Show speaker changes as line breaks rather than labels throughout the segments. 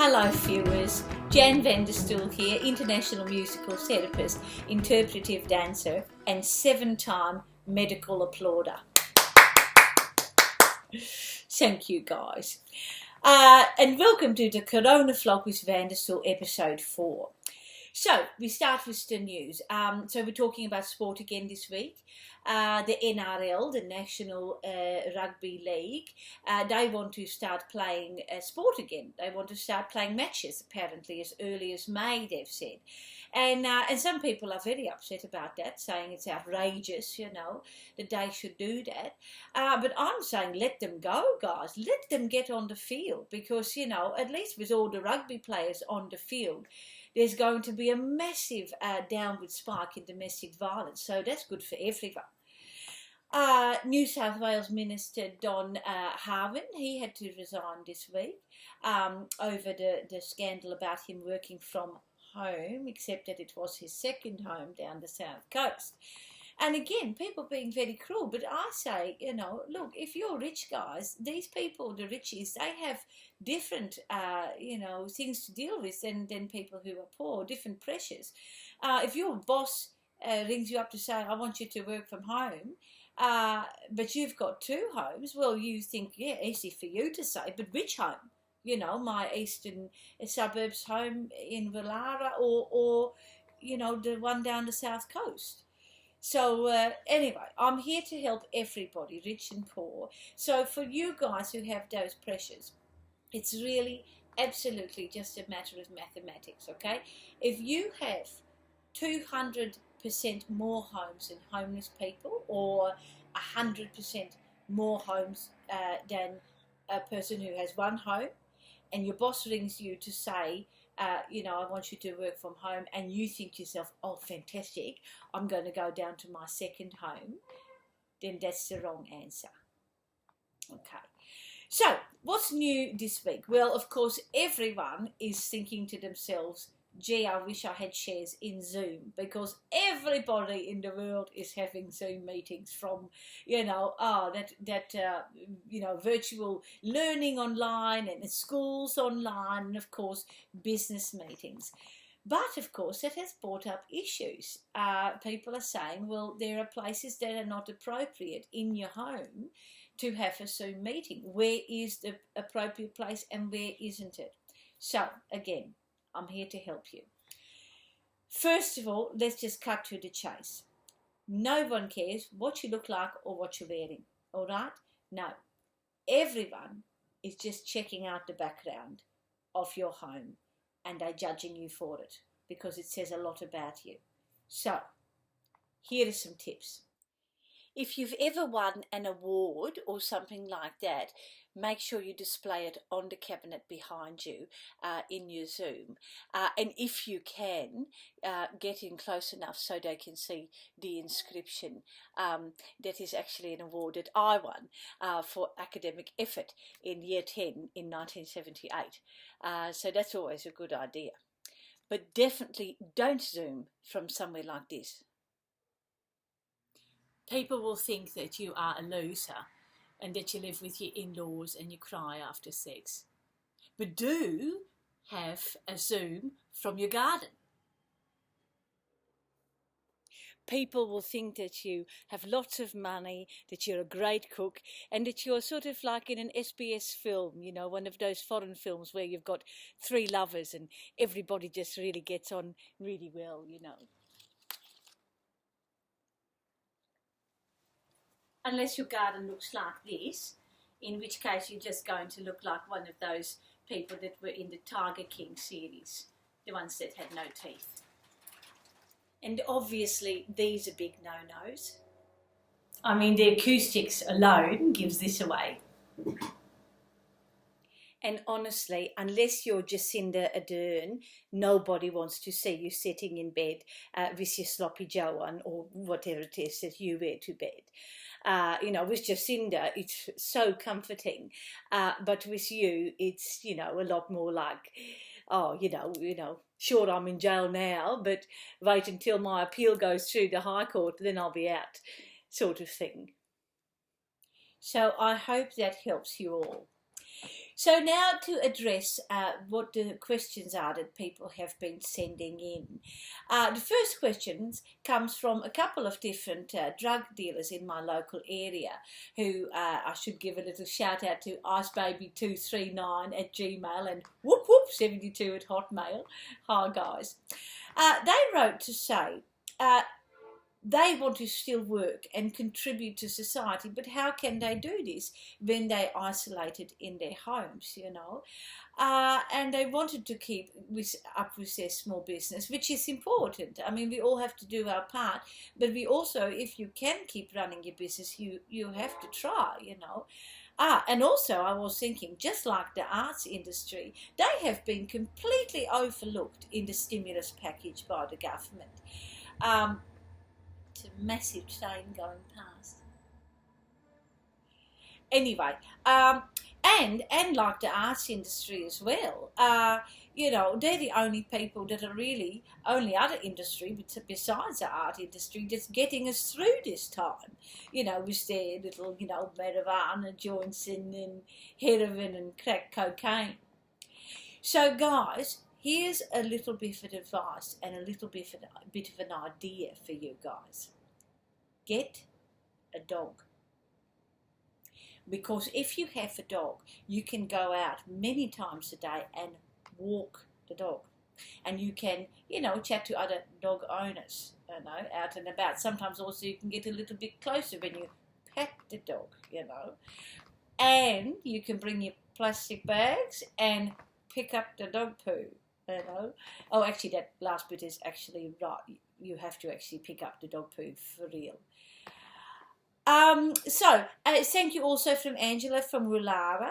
Hello viewers, Jan van der Stool here, international musical therapist, interpretive dancer and 7-time medical applauder. Thank you guys. And welcome to the Coronavlog with Van der Stool episode 4. So we start with the news. So we're talking about sport again this week. The NRL, the National Rugby League, they want to start playing sport again. They want to start playing matches apparently as early as May, they've said. And some people are very upset about that, saying it's outrageous, you know, that they should do that. But I'm saying let them go, guys. Let them get on the field because, you know, at least with all the rugby players on the field, there's going to be a massive downward spike in domestic violence. So that's good for everyone. New South Wales Minister Don Harvin, he had to resign this week over the scandal about him working from home, except that it was his second home down the south coast. And again, people being very cruel, but I say, you know, look, if you're rich guys, these people, the richies, they have different, you know, things to deal with than people who are poor, different pressures. If your boss rings you up to say, I want you to work from home, but you've got 2 homes, well, you think, yeah, easy for you to say, but which home? You know, my eastern suburbs home in Willara or, you know, the one down the south coast. So anyway, I'm here to help everybody, rich and poor. So for you guys who have those pressures, it's really absolutely just a matter of mathematics, okay? If you have 200% more homes than homeless people or 100% more homes than a person who has 1 home, and your boss rings you to say, you know, I want you to work from home, and you think to yourself, oh, fantastic, I'm going to go down to my second home, then that's the wrong answer. Okay. So, what's new this week? Well, of course, everyone is thinking to themselves, gee, I wish I had shares in Zoom, because everybody in the world is having Zoom meetings from, you know, you know, virtual learning online and schools online and, of course, business meetings. But, of course, that has brought up issues. People are saying, well, there are places that are not appropriate in your home to have a Zoom meeting. Where is the appropriate place and where isn't it? So, again, I'm here to help you. First of all, let's just cut to the chase. No one cares what you look like or what you're wearing, all right? No. Everyone is just checking out the background of your home and they're judging you for it because it says a lot about you. So, here are some tips. If you've ever won an award or something like that, make sure you display it on the cabinet behind you in your Zoom. And if you can, get in close enough so they can see the inscription. That is actually an award that I won for academic effort in Year 10 in 1978. So that's always a good idea. But definitely don't Zoom from somewhere like this. People will think that you are a loser and that you live with your in-laws and you cry after sex. But do have a Zoom from your garden. People will think that you have lots of money, that you're a great cook, and that you're sort of like in an SBS film, you know, one of those foreign films where you've got 3 lovers and everybody just really gets on really well, you know. Unless your garden looks like this, in which case you're just going to look like one of those people that were in the Tiger King series, the ones that had no teeth. And obviously these are big no-nos. I mean, the acoustics alone gives this away. And honestly, unless you're Jacinda Ardern, nobody wants to see you sitting in bed with your sloppy Joe on or whatever it is that you wear to bed. You know, with Jacinda, it's so comforting. But with you, it's, you know, a lot more like, oh, you know, sure, I'm in jail now, but wait until my appeal goes through the High Court, then I'll be out, sort of thing. So I hope that helps you all. So now to address what the questions are that people have been sending in. The first questions comes from a couple of different drug dealers in my local area, who I should give a little shout out to, icebaby239 at Gmail and whoop whoop 72 at Hotmail. Hi guys. They wrote to say they want to still work and contribute to society, but how can they do this when they're isolated in their homes, you know? And they wanted to keep up with their small business, which is important. I mean, we all have to do our part, but we also, if you can keep running your business, you have to try, you know. And also I was thinking, just like the arts industry, they have been completely overlooked in the stimulus package by the government. It's a massive train going past. Anyway, and like the arts industry as well, you know, they're the only people that are really, only other industry besides the art industry that's getting us through this time, you know, with their little, you know, marijuana joints and heroin and crack cocaine. So guys, here's a little bit of advice and a little bit of an idea for you guys. Get a dog. Because if you have a dog, you can go out many times a day and walk the dog. And you can, you know, chat to other dog owners, you know, out and about. Sometimes also you can get a little bit closer when you pet the dog, you know. And you can bring your plastic bags and pick up the dog poo, you know. Oh, actually, that last bit is actually right. You have to actually pick up the dog poo for real. Thank you also from Angela from Woollahra.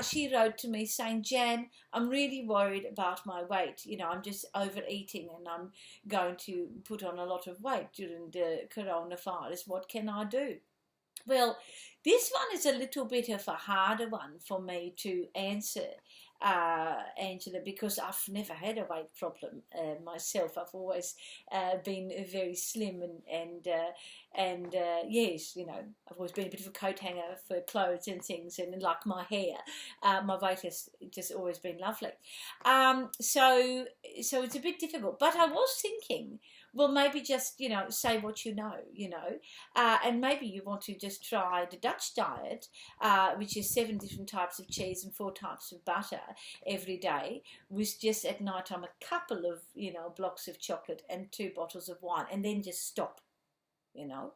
She wrote to me saying, Jan, I'm really worried about my weight. You know, I'm just overeating and I'm going to put on a lot of weight during the coronavirus. What can I do? Well, this one is a little bit of a harder one for me to answer, Angela, because I've never had a weight problem myself. I've always been very slim and yes, you know, I've always been a bit of a coat hanger for clothes and things, and like my hair, my weight has just always been lovely. So it's a bit difficult, but I was thinking, well, maybe just, you know, say what you know, and maybe you want to just try the Dutch diet, which is 7 different types of cheese and 4 types of butter every day, with just at night time a couple of, you know, blocks of chocolate and 2 bottles of wine, and then just stop, you know.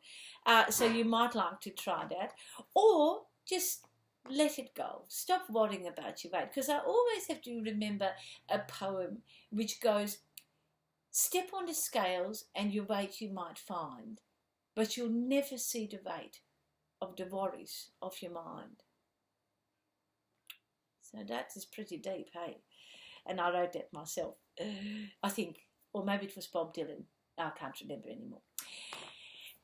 So you might like to try that, or just let it go. Stop worrying about your weight, because I always have to remember a poem which goes, step on the scales and your weight you might find, but you'll never see the weight of the worries of your mind. So that is pretty deep, hey? And I wrote that myself, I think, or maybe it was Bob Dylan. I can't remember anymore.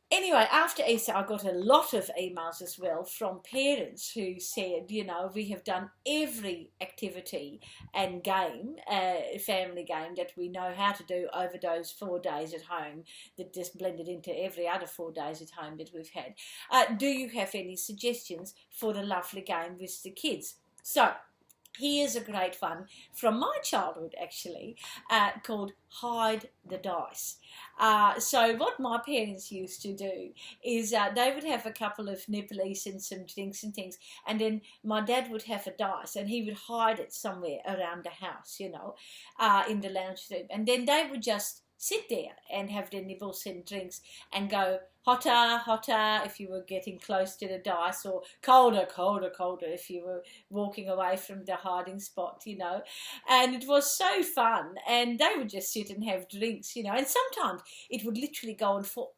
Anyway, after Easter, I got a lot of emails as well from parents who said, you know, we have done every activity and game, family game that we know how to do over those 4 days at home that just blended into every other 4 days at home that we've had. Do you have any suggestions for the lovely game with the kids? So, here's a great one from my childhood, actually, called Hide the Dice. So what my parents used to do is they would have a couple of nibblies and some drinks and things, and then my dad would have a dice and he would hide it somewhere around the house, you know, in the lounge room. And then they would just sit there and have their nibbles and drinks and go hotter, hotter if you were getting close to the dice, or colder, colder, colder if you were walking away from the hiding spot, you know. And it was so fun, and they would just sit and have drinks, you know, and sometimes it would literally go on for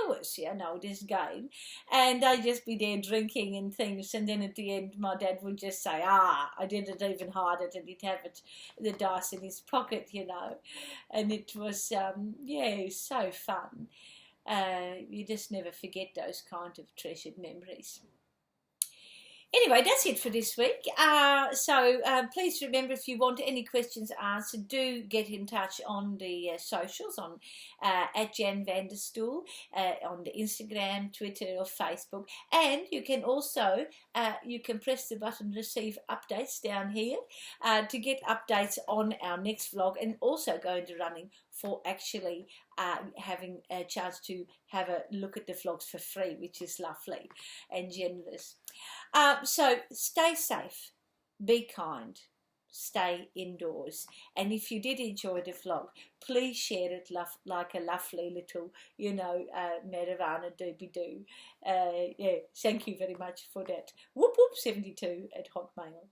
hours, you know, this game, and they'd just be there drinking and things, and then at the end my dad would just say, I didn't even hide it, and he'd have it, the dice in his pocket, you know. And it was yeah, so fun. You just never forget those kind of treasured memories. Anyway, that's it for this week. So please remember, if you want any questions answered, do get in touch on the socials on at Jan van der Stool on the Instagram, Twitter, or Facebook. And you can also you can press the button receive updates down here to get updates on our next vlog, and also go into running for actually having a chance to have a look at the vlogs for free, which is lovely and generous. So stay safe, be kind, stay indoors, and if you did enjoy the vlog, please share it like a lovely little, Maravana doobie-doo. Yeah, thank you very much for that. Whoop whoop 72 at Hotmail.